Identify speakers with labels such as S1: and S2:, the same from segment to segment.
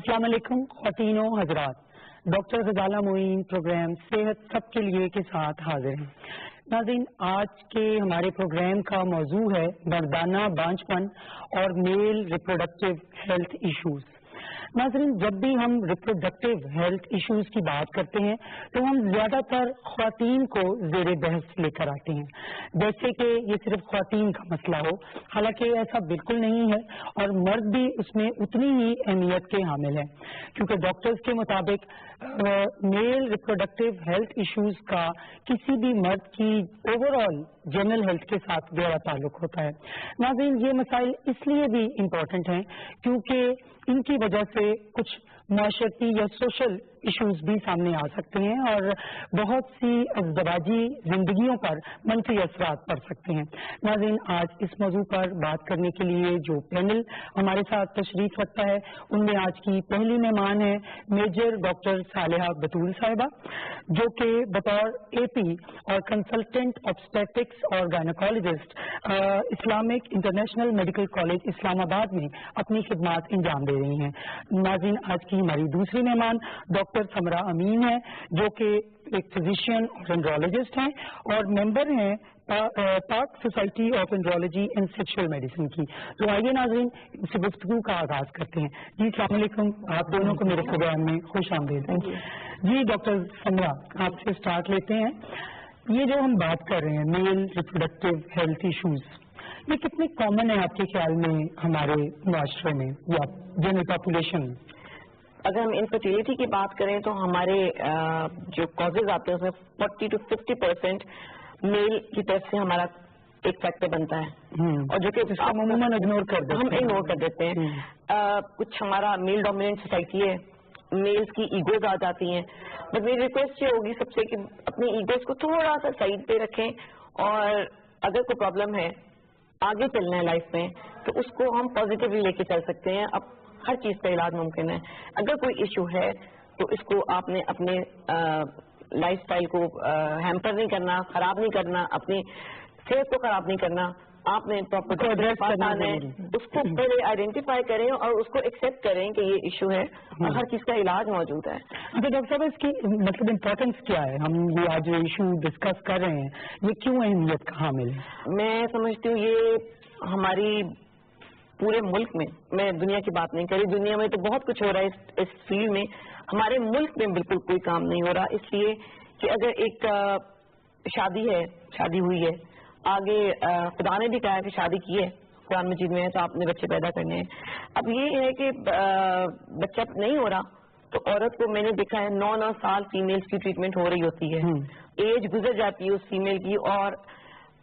S1: السلام علیکم خواتین و حضرات، ڈاکٹر غزالہ معین پروگرام صحت سب کے لیے کے ساتھ حاضر ہیں۔ ناظرین، آج کے ہمارے پروگرام کا موضوع ہے مردانہ بانجھ پن اور میل ریپروڈکٹیو ہیلتھ ایشوز۔ ناظرین، جب بھی ہم ریپروڈکٹیو ہیلتھ ایشوز کی بات کرتے ہیں تو ہم زیادہ تر خواتین کو زیر بحث لے کر آتے ہیں، جیسے کہ یہ صرف خواتین کا مسئلہ ہو، حالانکہ ایسا بالکل نہیں ہے اور مرد بھی اس میں اتنی ہی اہمیت کے حامل ہیں، کیونکہ ڈاکٹرز کے مطابق میل ریپروڈکٹیو ہیلتھ ایشوز کا کسی بھی مرد کی اوور آل جنرل ہیلتھ کے ساتھ گہرا تعلق ہوتا ہے۔ ناظرین، یہ مسائل اس لیے بھی امپورٹنٹ ہیں کیونکہ ان کی وجہ سے کچھ معاشرتی یا سوشل ایشوز بھی سامنے آ سکتے ہیں اور بہت سی ازدواجی زندگیوں پر منفی اثرات پڑ سکتے ہیں۔ ناظرین، آج اس موضوع پر بات کرنے کے لیے جو پینل ہمارے ساتھ تشریف رکھتا ہے ان میں آج کی پہلی مہمان ہے میجر ڈاکٹر صالحہ بطول صاحبہ، جو کہ بطور اے پی اور کنسلٹنٹ آبسٹیٹکس اور gynaecologist Islamic international medical college اسلام آباد میں اپنی خدمات انجام دے رہی ہیں۔ ناظرین، آج کی ہماری دوسری مہمان ڈاکٹر سمرا امین ہے، جو کہ ایک فزیشین اور اینڈرولوجسٹ ہیں اور ممبر ہیں پاک society of andrology and sexual medicine کی۔ تو آئیے ناظرین، ان سے گفتگو کا آغاز کرتے ہیں۔ جی السلام علیکم، آپ دونوں کو میرے پروگرام میں خوش آمدید۔ جی ڈاکٹر سمرا، آپ سے اسٹارٹ لیتے ہیں۔ یہ جو ہم بات کر رہے ہیں میل ریپروڈکٹیو ہیلتھ ایشوز، یہ کتنے کامن ہیں آپ کے خیال میں ہمارے معاشرے میں یا جنرل پاپولیشن میں؟
S2: اگر ہم انفرٹیلٹی کی بات کریں تو ہمارے جو کازز آتے ہیں اس میں 40 to 50% میل کی طرف سے ہمارا ایک فیکٹر بنتا ہے، اور جو کہ
S1: عموماً اگنور
S2: کر دیتے ہیں۔ کچھ ہمارا میل ڈومیننٹ سوسائٹی ہے، میلز کی ایگوز آ جاتی ہیں، بٹ میری ریکویسٹ یہ ہوگی سب سے کہ اپنی ایگوز کو تھوڑا سا سائڈ پہ رکھیں، اور اگر کوئی پرابلم ہے آگے چلنا ہے لائف میں تو اس کو ہم پازیٹیولی لے کے چل سکتے ہیں۔ اب ہر چیز کا علاج ممکن ہے، اگر کوئی ایشو ہے تو اس کو آپ نے اپنے لائف سٹائل کو ہیمپر نہیں کرنا، خراب نہیں کرنا، اپنی صحت کو خراب نہیں کرنا، آپ نے اس کو پہلے آئیڈینٹیفائی کریں اور اس کو ایکسپٹ کریں کہ یہ ایشو ہے اور ہر چیز کا علاج موجود ہے۔
S1: اچھا ڈاکٹر صاحب، اس کی مطلب امپورٹینس کیا ہے؟ ہم یہ آج ایشو ڈسکس کر رہے ہیں، یہ کیوں اہمیت کا حامل ہے؟
S2: میں سمجھتی ہوں یہ ہماری پورے ملک میں دنیا کی بات نہیں کری، دنیا میں تو بہت کچھ ہو رہا ہے اس فیلڈ میں، ہمارے ملک میں بالکل کوئی کام نہیں ہو رہا، اس لیے کہ اگر ایک شادی ہوئی ہے، آگے خدا نے بھی کہا کہ شادی کی ہے، قرآن مجید میں ہے تو آپ نے بچے پیدا کرنے ہیں۔ اب یہ ہے کہ بچہ نہیں ہو رہا تو عورت کو میں نے دیکھا ہے 9 سال فیمیلز کی ٹریٹمنٹ ہو رہی ہوتی ہے، ایج گزر جاتی ہے اس فیمیل کی، اور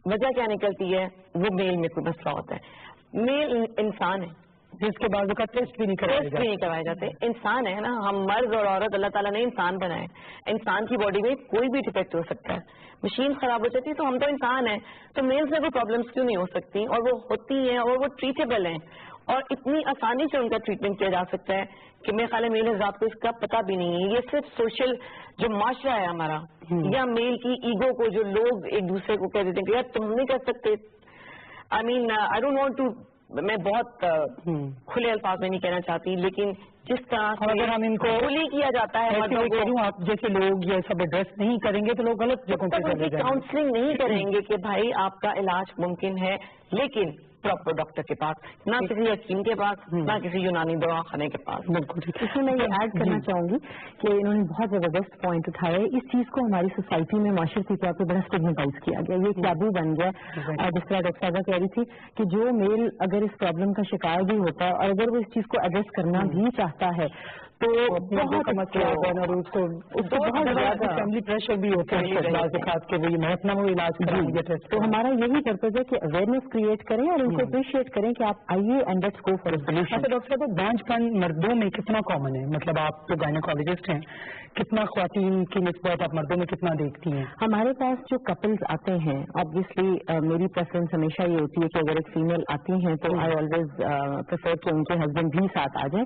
S2: وجہ کیا نکلتی ہے؟ وہ میل میں کوئی مسئلہ ہوتا ہے۔ میل انسان ہے
S1: جس کے بعد کا ٹیسٹ بھی نہیں
S2: کروائے جاتے، انسان ہے نا، ہم مرد اور عورت اللہ تعالیٰ نے انسان بنائے، انسان کی باڈی میں کوئی بھی ڈیفیکٹ ہو سکتا ہے، مشین خراب ہو جاتی ہے تو ہم تو انسان ہیں، تو میلز میں کوئی پرابلمس کیوں نہیں ہو سکتی؟ اور وہ ہوتی ہیں اور وہ ٹریٹیبل ہیں، اور اتنی آسانی سے ان کا ٹریٹمنٹ کیا جا سکتا ہے کہ میرے خیال ہے میل حضرات کو اس کا پتہ بھی نہیں ہے۔ یہ صرف سوشل جو معاشرہ ہے ہمارا، یا میل کی ایگو کو جو لوگ ایک دوسرے کو کہہ دیتے ہیں کہ یار تم نہیں کر سکتے، I don't want to، میں بہت کھلے الفاظ میں نہیں کہنا چاہتی، لیکن جس طرح سے
S1: اگر ہم ان کو
S2: بلی کیا جاتا ہے،
S1: آپ جیسے لوگ یہ سب ایڈریس نہیں کریں گے تو لوگ غلط جگہوں پہ چلے جائیں گے،
S2: کاؤنسلنگ نہیں کریں گے کہ بھائی آپ کا علاج ممکن ہے، لیکن پراپر ڈاکٹر کے پاس، نہ کسی حکیم کے پاس، نہ کسی یونانی دواخانے کے پاس۔
S1: بالکل ٹھیک ہے۔
S3: اس میں میں یہ ایڈ کرنا چاہوں گی کہ انہوں نے بہت زبردست پوائنٹ اٹھایا ہے، اس چیز کو ہماری سوسائٹی میں معاشرتی طور پہ بڑا اسٹگمیٹائز کیا گیا، یہ ٹیبو بن گیا، جس طرح ڈاکٹر صاحبہ کہہ رہی تھی کہ جو میل اگر اس پرابلم کا شکار بھی ہوتا ہے اور اگر وہ اس چیز کو ایڈریس کرنا بھی چاہتا ہے تو بہت مسئلہ اور اس کو بہت زیادہ فیملی پریشر بھی ہوتا ہے، تو ہمارا یہی پرپز ہے کہ اویئرنیس کریٹ کریں اور ان کو اپریشیٹ کریں کہ آپ آئیے and let's go for a solution.
S1: اچھا ڈاکٹر صاحب، بانجھ پن مردوں میں کتنا کامن ہے؟ مطلب آپ تو گائنیکالوجسٹ ہیں، کتنا خواتین کی نسبت آپ مردوں میں کتنا دیکھتی ہیں؟
S3: ہمارے پاس جو کپلز آتے ہیں، obviously میری پریفرنس ہمیشہ یہ ہوتی ہے کہ اگر ایک فیمیل آتی ہیں تو آئی آلویز پریفر کہ ان کے ہسبینڈ بھی ساتھ آ جائیں۔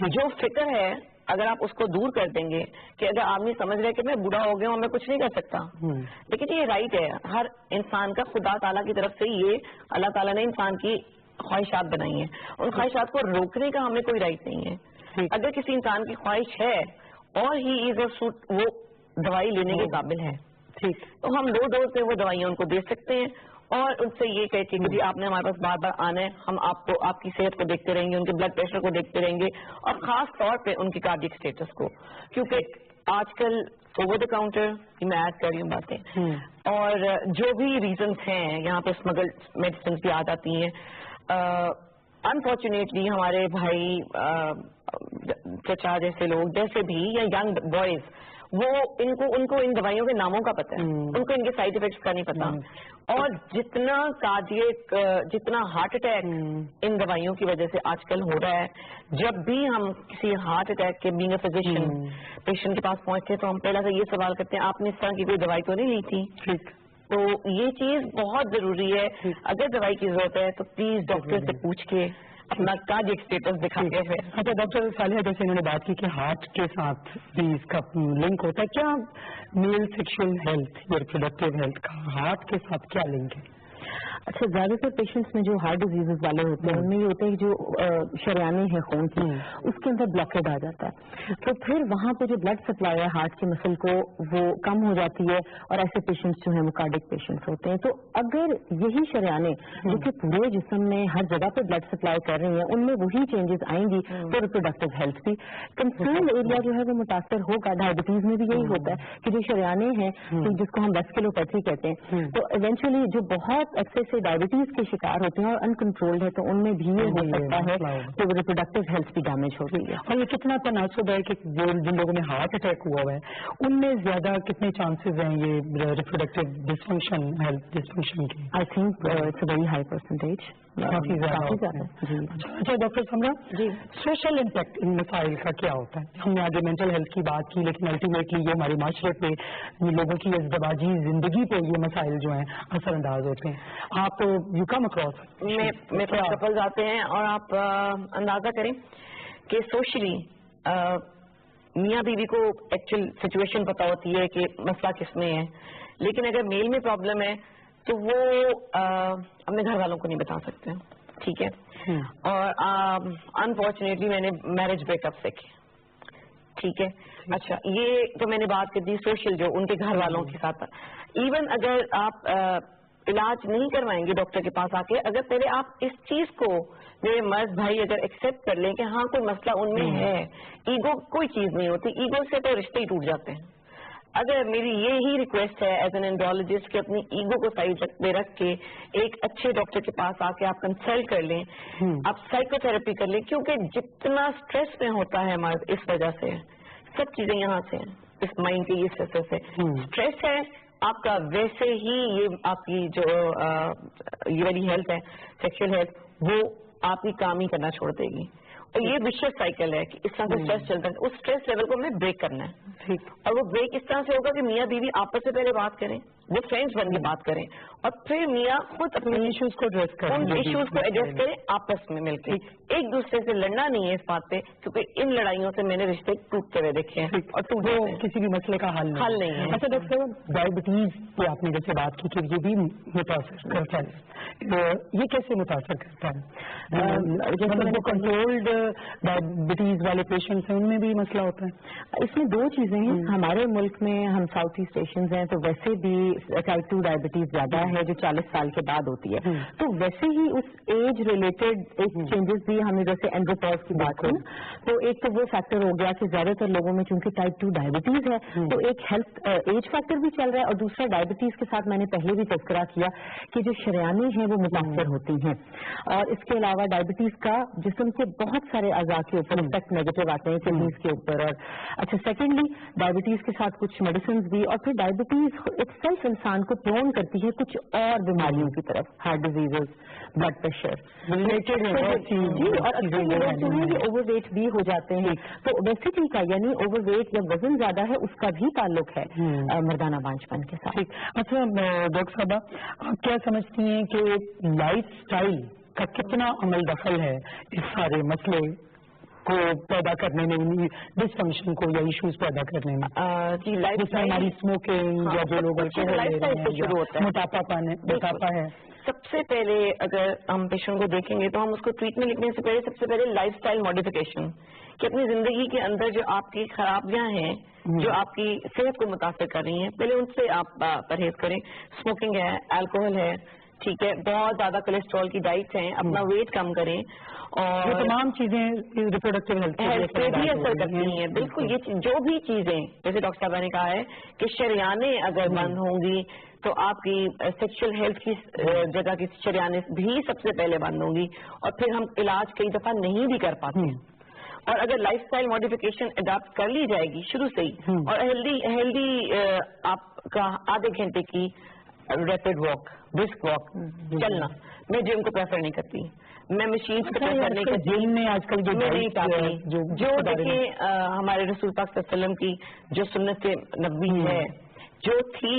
S2: جو فکر ہے اگر آپ اس کو دور کر دیں گے کہ اگر آدمی سمجھ رہے کہ میں بوڑھا ہو گیا ہوں میں کچھ نہیں کر سکتا، لیکن یہ رائٹ ہے ہر انسان کا، خدا تعالیٰ کی طرف سے یہ اللہ تعالیٰ نے انسان کی خواہشات بنائی ہیں، ان خواہشات کو روکنے کا ہمیں کوئی رائٹ نہیں ہے۔ اگر کسی انسان کی خواہش ہے اور ہی از وہ دوائی لینے کے قابل ہے، ٹھیک، تو ہم 2 ڈوز میں وہ دوائیاں ان کو دے سکتے ہیں اور ان سے یہ کہہ کہ جی آپ نے ہمارے پاس بار بار آنا ہے، ہم آپ کو آپ کی صحت کو دیکھتے رہیں گے، ان کے بلڈ پریشر کو دیکھتے رہیں گے اور خاص طور پہ ان کی کارڈیک اسٹیٹس کو، کیونکہ آج کل اوور دا کاؤنٹر میں ایڈ کر رہی ہوں باتیں اور جو بھی ریزنس ہیں یہاں پہ اسمگل میڈیسنس بھی آ جاتی ہیں۔ انفارچونیٹلی ہمارے بھائی چچا جیسے لوگ جیسے بھی یا ینگ بوائز وہ ان کو ان دوائیوں کے ناموں کا پتہ ہے، ان کو ان کے سائڈ افیکٹس کا نہیں پتا، اور جتنا کارڈیک جتنا ہارٹ اٹیک ان دوائیوں کی وجہ سے آج کل ہو رہا ہے، جب بھی ہم کسی ہارٹ اٹیک کے بینگ اے فزیشین پیشنٹ کے پاس پہنچتے ہیں تو ہم پہلا سے یہ سوال کرتے ہیں آپ نے اس طرح کی کوئی دوائی تو نہیں لی تھی؟ تو یہ چیز بہت ضروری ہے، اگر دوائی کی ضرورت ہے تو پلیز ڈاکٹر سے پوچھ کے اپنا کارڈیک اسٹیٹس دکھا کے پھر۔
S1: اچھا ڈاکٹر صالحہ، جیسے انہوں نے بات کی کہ ہارٹ کے ساتھ بھی اس کا لنک ہوتا ہے، کیا میل سیکشل ہیلتھ یا ریپروڈکٹیو ہیلتھ کا ہارٹ کے ساتھ کیا لنک ہے؟
S3: اچھا، زیادہ تر پیشنٹس میں جو ہارٹ ڈیزیز والے ہوتے ہیں ان میں یہ ہوتا ہے کہ جو شریانیں ہیں خون کی اس کے اندر بلاکیج آ جاتا ہے، تو پھر وہاں پہ جو بلڈ سپلائی ہے ہارٹ کے مسل کو وہ کم ہو جاتی ہے اور ایسے پیشنٹس جو ہیں وہ کارڈک پیشنٹس ہوتے ہیں۔ تو اگر یہی شریانیں جو کہ پورے جسم میں ہر جگہ پہ بلڈ سپلائی کر رہی ہیں ان میں وہی چینجز آئیں گی تو ریپروڈکٹیو ہیلتھ بھی کنسرن ایریا جو ہے وہ متاثر ہوگا۔ ڈائبٹیز میں بھی یہی ہوتا ہے کہ جو شریانیں ہیں جس کو ہم ویسکولوپیتھی کہتے ہیں، تو ایونچولی جو بہت ایکسیس سے ڈائبٹیز کے شکار ہوتے ہیں اور انکنٹرولڈ ہے تو ان میں بھی یہ ہو سکتا ہے کہ ریپروڈکٹیو ہیلتھ بھی ڈیمیج ہو رہی ہے۔
S1: اور یہ کتنا تناسب ہے کہ جن لوگوں میں ہارٹ اٹیک ہوا ہوا ہے ان میں زیادہ کتنے چانسز ہیں یہ ریپروڈکٹیو ڈسفنکشن ہیلتھ ڈسفنکشن کے؟
S3: I think it's a very high percentage,
S1: کافی زیادہ۔ اچھا ڈاکٹر سمرا جی، سوشل امپیکٹ ان مسائل کا کیا ہوتا ہے؟ ہم نے آگے مینٹل ہیلتھ کی بات کی لیکن الٹیمیٹلی یہ ہمارے معاشرے پہ لوگوں کی ازدواجی زندگی پہ یہ مسائل جو ہیں اثر انداز ہوتے ہیں۔ آپ یو کم اکراس
S2: میں کپلز آتے ہیں اور آپ اندازہ کریں کہ سوشلی میاں بیوی کو ایکچوئل سچویشن پتا ہوتی ہے کہ مسئلہ کس میں ہے، لیکن اگر میل میں پرابلم ہے تو وہ اپنے گھر والوں کو نہیں بتا سکتے، ٹھیک ہے، اور انفارچونیٹلی میں نے میرج بریک اپ سے کی، ٹھیک ہے۔ اچھا، یہ تو میں نے بات کر دی سوشل جو ان کے گھر والوں کے ساتھ، ایون اگر آپ علاج نہیں کروائیں گے ڈاکٹر کے پاس آ کے، اگر پہلے آپ اس چیز کو میرے مرد بھائی اگر ایکسپٹ کر لیں کہ ہاں کوئی مسئلہ ان میں ہے، ایگو کوئی چیز نہیں ہوتی، ایگو سے تو رشتے ہی ٹوٹ جاتے ہیں۔ اگر میری یہی ریکویسٹ ہے ایز این اینڈرولوجسٹ کہ اپنی ایگو کو سائڈ میں رکھ کے ایک اچھے ڈاکٹر کے پاس آ کے آپ کنسلٹ کر لیں، آپ سائیکو تھراپی کر لیں، کیونکہ جتنا اسٹریس میں ہوتا ہے ہمارا اس وجہ سے سب چیزیں یہاں سے ہیں، اس مائنڈ کے یہ اسٹریس سے اسٹریس ہے آپ کا، ویسے ہی یہ آپ کی جو یہ والی ہیلتھ ہے سیکشل ہیلتھ وہ آپ کی کام ہی کرنا چھوڑ دے گی، اور یہ وشیس سائیکل ہے کہ اس طرح سے اسٹریس چلتا ہے، اس اسٹریس لیول کو ہمیں بریک کرنا ہے، اور وہ بریک اس طرح سے ہوگا کہ میاں بیوی آپس سے پہلے بات کریں، وہ فرینڈس بن کے بات کریں، اور پھر میاں خود اپنے ایشوز کو ایڈریس کریں آپس میں مل کے، ایک دوسرے سے لڑنا نہیں ہے اس بات پہ، کیونکہ ان لڑائیوں سے میں نے رشتے ٹوٹتے ہوئے دیکھے ہیں اور وہ
S1: کسی بھی مسئلے کا حل نہیں ہے۔ اچھا ڈاکٹر صاحب، ڈائبٹیز پہ آپ نے جیسے بات کی کہ یہ بھی متاثر کرتا ہے، یہ کیسے متاثر کرتا ہے؟ کنٹرولڈ ڈائبٹیز والے پیشنٹس ہیں ان میں بھی مسئلہ ہوتا ہے؟
S3: اس میں 2 چیزیں ہیں، ہمارے ملک میں ہم ساؤتھ ایسٹ ایشینز ہیں تو ویسے بھی ٹائپ 2 ڈائبٹیز زیادہ ہے جو 40 سال کے بعد ہوتی ہے، تو ویسے ہی اس ایج ریلیٹڈ ایک چینجز بھی ہمیں جیسے اینڈروپوز کی بات کی، تو ایک تو وہ فیکٹر ہو گیا کہ زیادہ تر لوگوں میں چونکہ ٹائپ 2 ڈائبٹیز ہے تو ایک ہیلتھ ایج فیکٹر بھی چل رہا ہے، اور دوسرا ڈائبٹیز کے ساتھ میں نے پہلے بھی تذکرہ کیا کہ جو شریانیں ہیں وہ متاثر ہوتی ہیں، اور اس کے علاوہ ڈائبٹیز کا جسم کے بہت سارے اعضاء کے اوپر افیکٹ نیگیٹو آتے ہیں، کڈنیز کے اوپر، اور اچھا سیکنڈلی ڈائبٹیز کے ساتھ کچھ میڈیسنز بھی، اور پھر ڈائبٹیز اٹ سیلف انسان کو پرون کرتی ہے کچھ اور بیماریوں کی طرف، ہارٹ ڈیزیزز، بلڈ پریشر جی، اور اکثر لوگ جو ہیں یہ اوور ویٹ بھی ہو جاتے ہیں، تو اوبیسٹی کا یعنی اوور ویٹ یا وزن زیادہ ہے اس کا بھی تعلق ہے مردانہ بانجھپن کے ساتھ۔
S1: اچھا ڈاکٹر صاحبہ، آپ کیا سمجھتی ہیں کہ لائف اسٹائل کا کتنا عمل دخل ہے اس سارے مسئلے کو پیدا کرنے میں, ڈسفنکشن کو یا ایشوز پیدا کرنے میں؟
S2: جی لائف
S1: جس میں ہماری اسموکنگ یا جو لوگ موٹاپا ہے.
S2: سب سے پہلے اگر ہم پیشنٹ کو دیکھیں گے تو ہم اس کو ٹریٹمنٹ لکھنے سے پہلے سب سے پہلے لائف اسٹائل ماڈیفکیشن, کہ اپنی زندگی کے اندر جو آپ کی خرابیاں ہیں, جو آپ کی صحت کو متاثر کر رہی ہیں, پہلے ان سے آپ پرہیز کریں. اسموکنگ ہے, الکوہل ہے, ٹھیک ہے, بہت زیادہ کولیسٹرول کی ڈائٹ ہیں, اپنا ویٹ کم کریں, اور
S1: یہ تمام چیزیں ریپروڈکٹیو ہیلتھ
S2: پہ بھی اثر کرتی ہیں. بالکل, یہ جو بھی چیزیں جیسے ڈاکٹر صاحبہ نے کہا ہے کہ شریانیں اگر بند ہوں گی تو آپ کی سیکشل ہیلتھ کی جگہ کی شریانیں بھی سب سے پہلے بند ہوں گی, اور پھر ہم علاج کئی دفعہ نہیں بھی کر پاتے. اور اگر لائف اسٹائل ماڈیفکیشن اڈاپٹ کر لی جائے گی شروع سے ہی, اور ہیلدی آپ کا آدھے گھنٹے کی ریپڈ واک, برسک واک, چلنا. میں جم کو پریفر نہیں کرتی, میں مشین کو پریفر نہیں کرتی,
S1: جم میں آج کل
S2: میں نہیں چاہتی. جو دیکھیں ہمارے رسول پاک صلی اللہ علیہ وسلم کی جو سنت نبوی ہے, جو تھی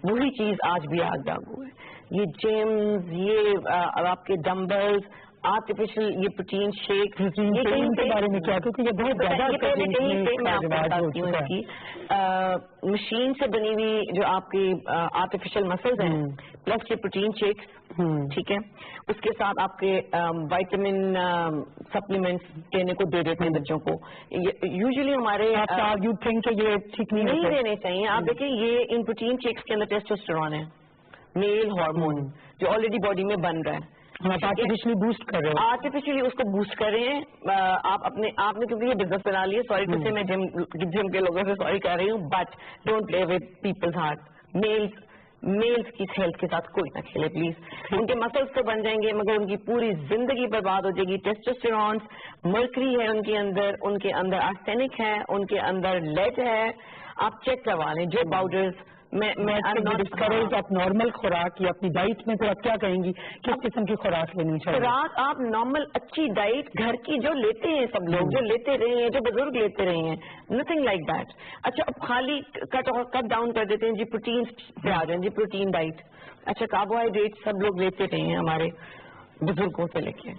S2: وہی چیز آج بھی آگ لاگو ہے. یہ جیمز, یہ آپ کے ڈمبلز, آرٹیفیشل یہ پروٹین شیک, یہ کہیں کے بارے میں کیا, کیونکہ یہ بہت زیادہ کہیں پہ میں آپ کو بتاتی ہوں اس کی مشین سے بنی ہوئی جو آپ کی آرٹیفیشل مسلز ہیں, پلس یہ پروٹین شیکس, ٹھیک ہے, اس کے ساتھ آپ کے وائٹامن سپلیمنٹس دینے کو دے دیتے ہیں بچوں کو. یوزلی ہمارے
S1: یہ ٹھیک
S2: نہیں دینے چاہیے. آپ دیکھیں یہ ان پروٹین شیکس کے اندر ٹیسٹوسٹیرون ہے, میل ہارمون جو آلریڈی باڈی میں بن رہا ہے,
S1: آرٹیفیشلی بوسٹ کر رہے ہیں,
S2: آرٹیفیشلی اس کو بوسٹ کر رہے ہیں. آپ نے کیونکہ یہ بزنس بنا لیا, سوری ٹو سے میں جم کے لوگوں سے سوری کر رہی ہوں, but don't play with people's heart. Males کی ہیلتھ کے ساتھ کوئی نہ کھیلے پلیز. ان کے مسلس تو بن جائیں گے مگر ان کی پوری زندگی برباد ہو جائے گی. ٹیسٹوسٹیرونز, مرکری ہے ان کے اندر آرسینک ہے, ان کے اندر لیڈ ہے. آپ چیک کروا لیں جو پاؤڈرز. میں
S1: ڈسکریج آپ نارمل خوراک یا اپنی ڈائٹ میں پھر آپ کیا کہیں گی, کس قسم کی خوراک لینی چاہیے؟
S2: خوراک آپ نارمل اچھی ڈائٹ گھر کی جو لیتے ہیں, سب لوگ جو لیتے رہے ہیں, جو بزرگ لیتے رہے ہیں, نتھنگ لائک دیٹ. اچھا اب خالی کٹ ڈاؤن کر دیتے ہیں جی, پروٹین پہ آ جائیں جی, پروٹین ڈائٹ. اچھا کاربوہائیڈریٹ سب لوگ لیتے رہے ہیں, ہمارے بزرگوں سے لے کے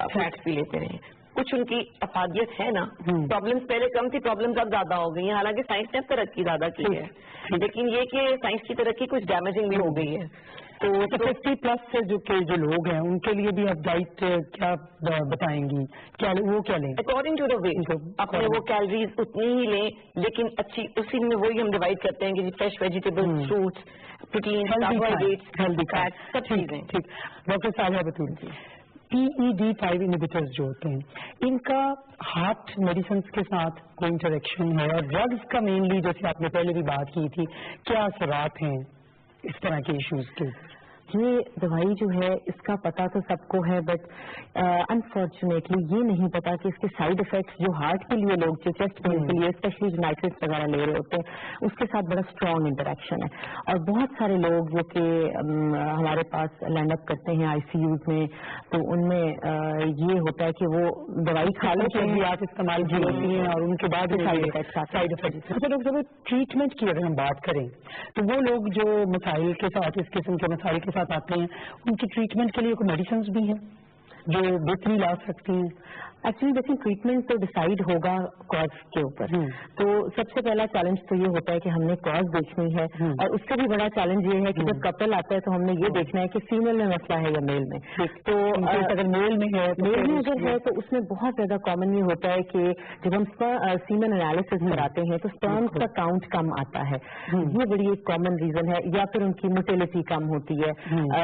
S2: فیٹس بھی لیتے رہے ہیں. کچھ ان کی افادیت ہے نا, پرابلمس پہلے کم تھی, پرابلمس اب زیادہ ہو گئی ہیں. حالانکہ سائنس نے اب ترقی زیادہ کی ہے, لیکن یہ کہ سائنس کی ترقی کچھ ڈیمیجنگ بھی ہو گئی ہے.
S1: تو 50+ سے جو لوگ ہیں ان کے لیے بھی آپ ڈائٹ کیا بتائیں گی, وہ کیا لیں؟
S2: اکارڈنگ ٹو دا ویٹ اپنے وہ کیلریز اتنی ہی لیں, لیکن اچھی اسی میں وہی ہم ڈیوائڈ کرتے ہیں کہ fresh vegetable, fruits, protein, carbohydrates, healthy fat, سب چیزیں.
S1: ٹھیک. ڈاکٹر صالحہ بتول, PED5 انہیبیٹرز جو ہوتے ہیں, ان کا ہارٹ میڈیسنس کے ساتھ کوئی انٹریکشن ہے, اور ڈرگز کا مینلی جیسے آپ نے پہلے بھی بات کی تھی, کیا اثرات ہیں اس طرح کے ایشوز کے؟
S3: یہ دوائی جو ہے اس کا پتا تو سب کو ہے, بٹ انفارچونیٹلی یہ نہیں پتا کہ اس کے سائڈ افیکٹس جو ہارٹ کے لیے لوگ جو چیسٹ پین کے لیے اسپیشلی جو نائٹریٹس وغیرہ لے رہے ہوتے ہیں اس کے ساتھ بڑا اسٹرانگ انٹریکشن ہے. اور بہت سارے لوگ جو کہ ہمارے پاس لینڈ اپ کرتے ہیں ICUs میں, تو ان میں یہ ہوتا ہے کہ وہ دوائی کھا لیتے ہیں,
S1: آپ استعمال کی ہوتی ہیں, اور ان کے بعد سائڈ افیکٹس. اچھا ڈاکٹر صاحب, ٹریٹمنٹ کی اگر ہم بات کریں تو وہ لوگ جو مسائل کے ساتھ, اس قسم کے مسائل کے ساتھ آتے ہیں, ان کی ٹریٹمنٹ کے لیے کوئی میڈیسنز بھی ہیں جو بہتری لا سکتی ہیں؟
S3: ایکچولی دیکھیں ٹریٹمنٹ تو ڈیسائیڈ ہوگا کاز کے اوپر. تو سب سے پہلا چیلنج تو یہ ہوتا ہے کہ ہم نے کاز دیکھنی ہے, اور اس کا بھی بڑا چیلنج یہ ہے کہ جب کپل آتا ہے تو ہم نے یہ دیکھنا ہے کہ فیمیل میں مسئلہ ہے یا میل میں. تو
S1: اگر میل میں
S3: اگر ہے تو اس میں بہت زیادہ کامن یہ ہوتا ہے کہ جب ہم سیمن انالیسس کراتے ہیں تو سپرمز کا کاؤنٹ کم آتا ہے. یہ بڑی ایک کامن ریزن ہے, یا پھر ان کی موٹیلٹی کم ہوتی ہے.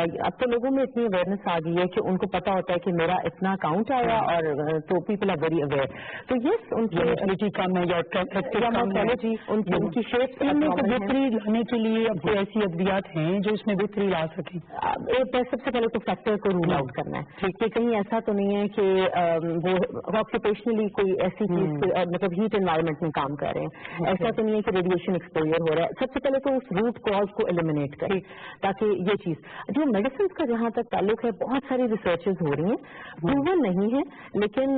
S3: اب تو لوگوں میں اتنی اویئرنیس آ گئی ہے کہ ان کو پتا ہوتا ہے کہ میرا اتنا کاؤنٹ آیا, اور تو پیپل آر ویری اویئر. تو یس ان کی
S1: موٹیلٹی کم ہے یا
S3: مورٹیلٹی ان کی شیپ
S1: کو بہتری لانے کے لیے اب کوئی ایسی ادویات ہیں جو اس میں بہتری لا سکیں؟
S3: سب سے پہلے تو فیکٹر کو رول آؤٹ کرنا ہے کہ کہیں ایسا تو نہیں ہے کہ وہ آکوپیشنلی کوئی ایسی چیز مطلب ہیٹ انوائرمنٹ میں کام کر رہے ہیں, ایسا تو نہیں ہے کہ ریڈیشن ایکسپوجر ہو رہا ہے. سب سے پہلے تو اس روٹ کاز کو ایلیمنیٹ کریں, تاکہ یہ چیز جو میڈیسن کا جہاں تک تعلق ہے, بہت ساری ریسرچز ہو رہی ہیں, پروون نہیں ہے, لیکن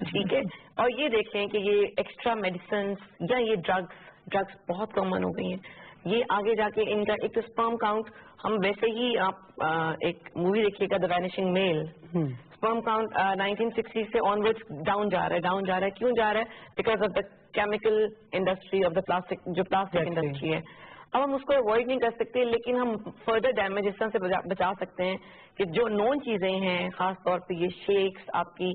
S2: ٹھیک ہے. اور یہ دیکھیں کہ یہ ایکسٹرا میڈیسن یا یہ ڈرگس بہت کامن ہو گئی ہیں. یہ آگے جا کے ان کا ایک تو اسپرم کاؤنٹ, ہم ویسے ہی آپ ایک مووی دیکھیے گا دا وینیشنگ میل, اسپرم کاؤنٹ 1960 سے آنورڈ ڈاؤن جا رہا ہے. کیوں جا رہا ہے؟ Because of the chemical industry of the plastic, جو پلاسٹک انڈسٹری ہے. اب ہم اس کو اوائڈ نہیں کر سکتے, لیکن ہم فردر ڈیمیج اس طرح سے بچا سکتے ہیں کہ جو نون چیزیں ہیں, خاص طور پہ یہ شیکس, آپ کی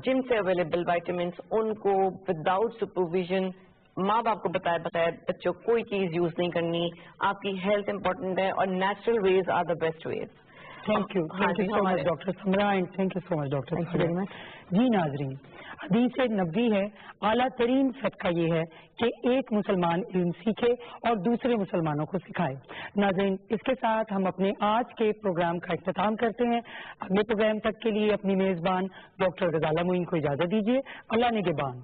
S2: جم سے اویلیبل وائٹامنس, ان کو وداؤٹ سپرویژن ماں باپ کو بتائے بغیر بچوں کوئی چیز یوز نہیں کرنی. آپ کی ہیلتھ امپورٹنٹ ہے اور natural ways are the best ways.
S1: Thank you so much doctor Samra, and thank you so much doctor. جی ناظرین, حدیث نبوی ہے, اعلیٰ ترین صدقہ یہ ہے کہ ایک مسلمان علم سیکھے اور دوسرے مسلمانوں کو سکھائے. ناظرین, اس کے ساتھ ہم اپنے آج کے پروگرام کا اختتام کرتے ہیں. اگلے پروگرام تک کے لیے اپنی میزبان ڈاکٹر غزالہ معین کو اجازت دیجیے. اللہ نگہبان.